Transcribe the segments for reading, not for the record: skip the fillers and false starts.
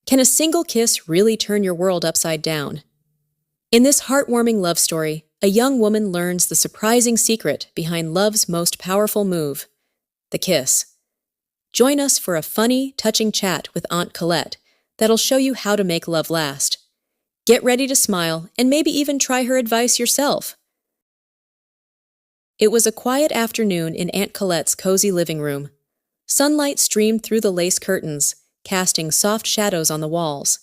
Can a single kiss really turn your world upside down? In this heartwarming love story, a young woman learns the surprising secret behind love's most powerful move, the kiss. Join us for a funny, touching chat with Aunt Colette that'll show you how to make love last. Get ready to smile and maybe even try her advice yourself. It was a quiet afternoon in Aunt Colette's cozy living room. Sunlight streamed through the lace curtains, casting soft shadows on the walls.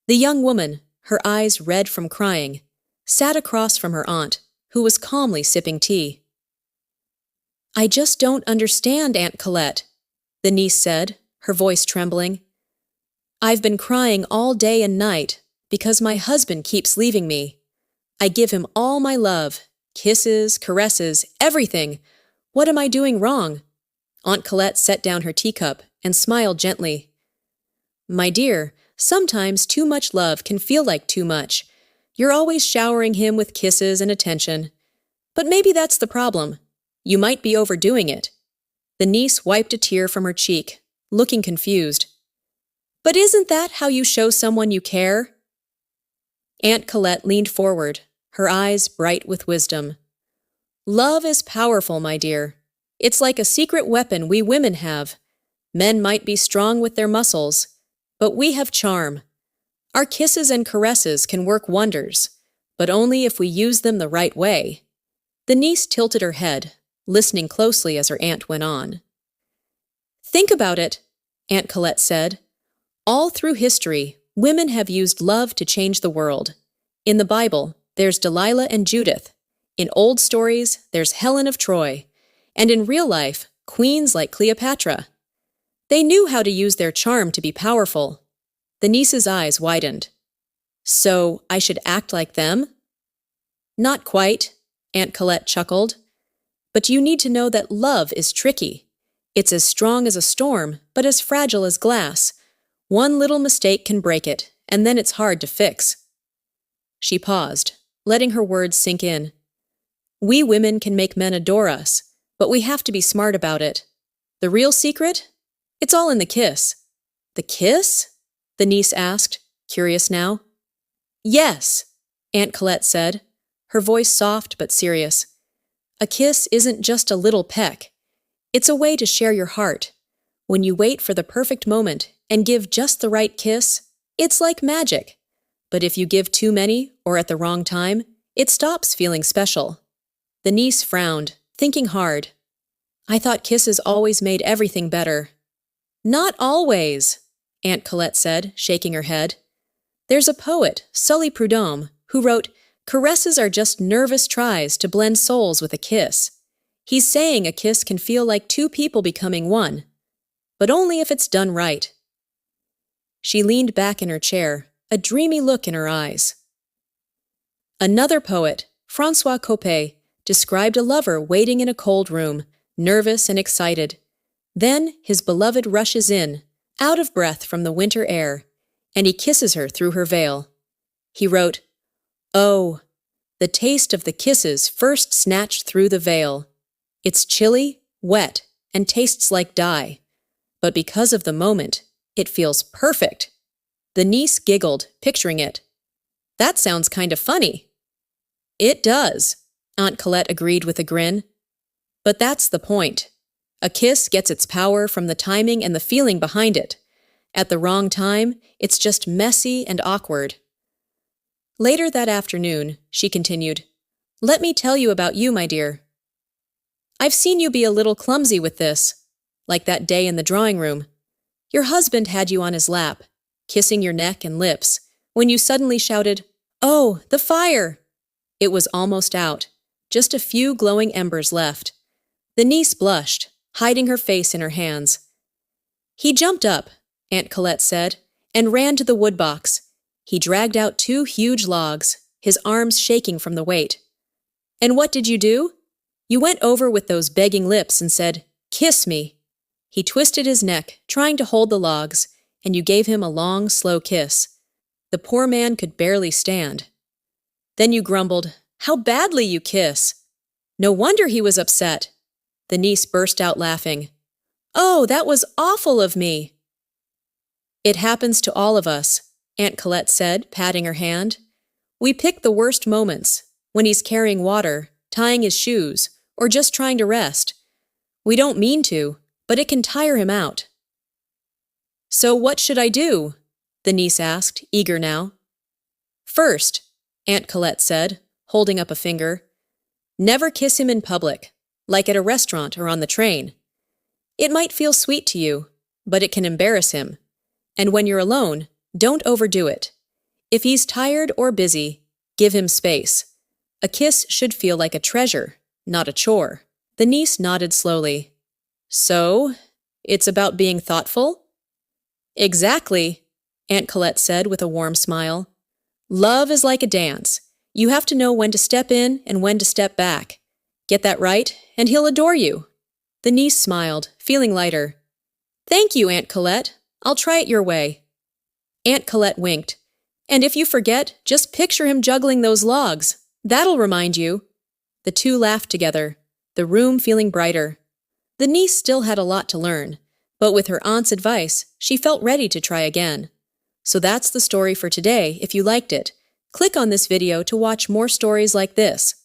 The young woman, her eyes red from crying, sat across from her aunt, who was calmly sipping tea. "I just don't understand, Aunt Colette," the niece said, her voice trembling. "I've been crying all day and night because my husband keeps leaving me. I give him all my love, kisses, caresses, everything. What am I doing wrong?" Aunt Colette set down her teacup and smiled gently. "My dear, sometimes too much love can feel like too much. You're always showering him with kisses and attention. But maybe that's the problem. You might be overdoing it." The niece wiped a tear from her cheek, looking confused. "But isn't that how you show someone you care?" Aunt Colette leaned forward, her eyes bright with wisdom. "Love is powerful, my dear. It's like a secret weapon we women have. Men might be strong with their muscles, but we have charm. Our kisses and caresses can work wonders, but only if we use them the right way." The niece tilted her head, listening closely as her aunt went on. "Think about it," Aunt Colette said. "All through history, women have used love to change the world. In the Bible, there's Delilah and Judith. In old stories, there's Helen of Troy. And in real life, queens like Cleopatra. They knew how to use their charm to be powerful." The niece's eyes widened. "So I should act like them?" "Not quite," Aunt Colette chuckled. "But you need to know that love is tricky. It's as strong as a storm, but as fragile as glass. One little mistake can break it, and then it's hard to fix." She paused, letting her words sink in. "We women can make men adore us, but we have to be smart about it. The real secret? It's all in the kiss." "The kiss?" the niece asked, curious now. "Yes," Aunt Colette said, her voice soft but serious. "A kiss isn't just a little peck. It's a way to share your heart. When you wait for the perfect moment and give just the right kiss, it's like magic. But if you give too many or at the wrong time, it stops feeling special." The niece frowned, thinking hard. "I thought kisses always made everything better." "Not always," Aunt Colette said, shaking her head. "There's a poet, Sully Prudhomme, who wrote, 'Caresses are just nervous tries to blend souls with a kiss.' He's saying a kiss can feel like two people becoming one, but only if it's done right." She leaned back in her chair, a dreamy look in her eyes. Another poet, François Coppée, described a lover waiting in a cold room, nervous and excited. Then his beloved rushes in, out of breath from the winter air, and he kisses her through her veil. He wrote, "Oh, the taste of the kisses first snatched through the veil. It's chilly, wet, and tastes like dye. But because of the moment, it feels perfect." The niece giggled, picturing it. "That sounds kind of funny." "It does," Aunt Colette agreed with a grin. "But that's the point. A kiss gets its power from the timing and the feeling behind it. At the wrong time, it's just messy and awkward." Later that afternoon, she continued, "Let me tell you about you, my dear. I've seen you be a little clumsy with this, like that day in the drawing room. Your husband had you on his lap, kissing your neck and lips, when you suddenly shouted, 'Oh, the fire!' It was almost out, just a few glowing embers left. The niece blushed, hiding her face in her hands. "He jumped up," Aunt Colette said, "and ran to the wood box. He dragged out 2 huge logs, his arms shaking from the weight. And what did you do? You went over with those begging lips and said, 'Kiss me.' He twisted his neck, trying to hold the logs, and you gave him a long, slow kiss. The poor man could barely stand. Then you grumbled, 'How badly you kiss!' No wonder he was upset." The niece burst out laughing. "Oh, that was awful of me." It happens to all of us, Aunt Colette said, patting her hand. We pick the worst moments, when he's carrying water, tying his shoes, or just trying to rest. We don't mean to, but it can tire him out. So what should I do? The niece asked, eager now. First, Aunt Colette said, holding up a finger, never kiss him in public, like at a restaurant or on the train. It might feel sweet to you, but it can embarrass him. And when you're alone, don't overdo it. If he's tired or busy, give him space. A kiss should feel like a treasure, not a chore. The niece nodded slowly. So, it's about being thoughtful? Exactly, Aunt Colette said with a warm smile. Love is like a dance. You have to know when to step in and when to step back. Get that right, and he'll adore you. The niece smiled, feeling lighter. Thank you, Aunt Colette. I'll try it your way. Aunt Colette winked. And if you forget, just picture him juggling those logs. That'll remind you. The two laughed together, the room feeling brighter. The niece still had a lot to learn, but with her aunt's advice, she felt ready to try again. So that's the story for today. If you liked it, click on this video to watch more stories like this.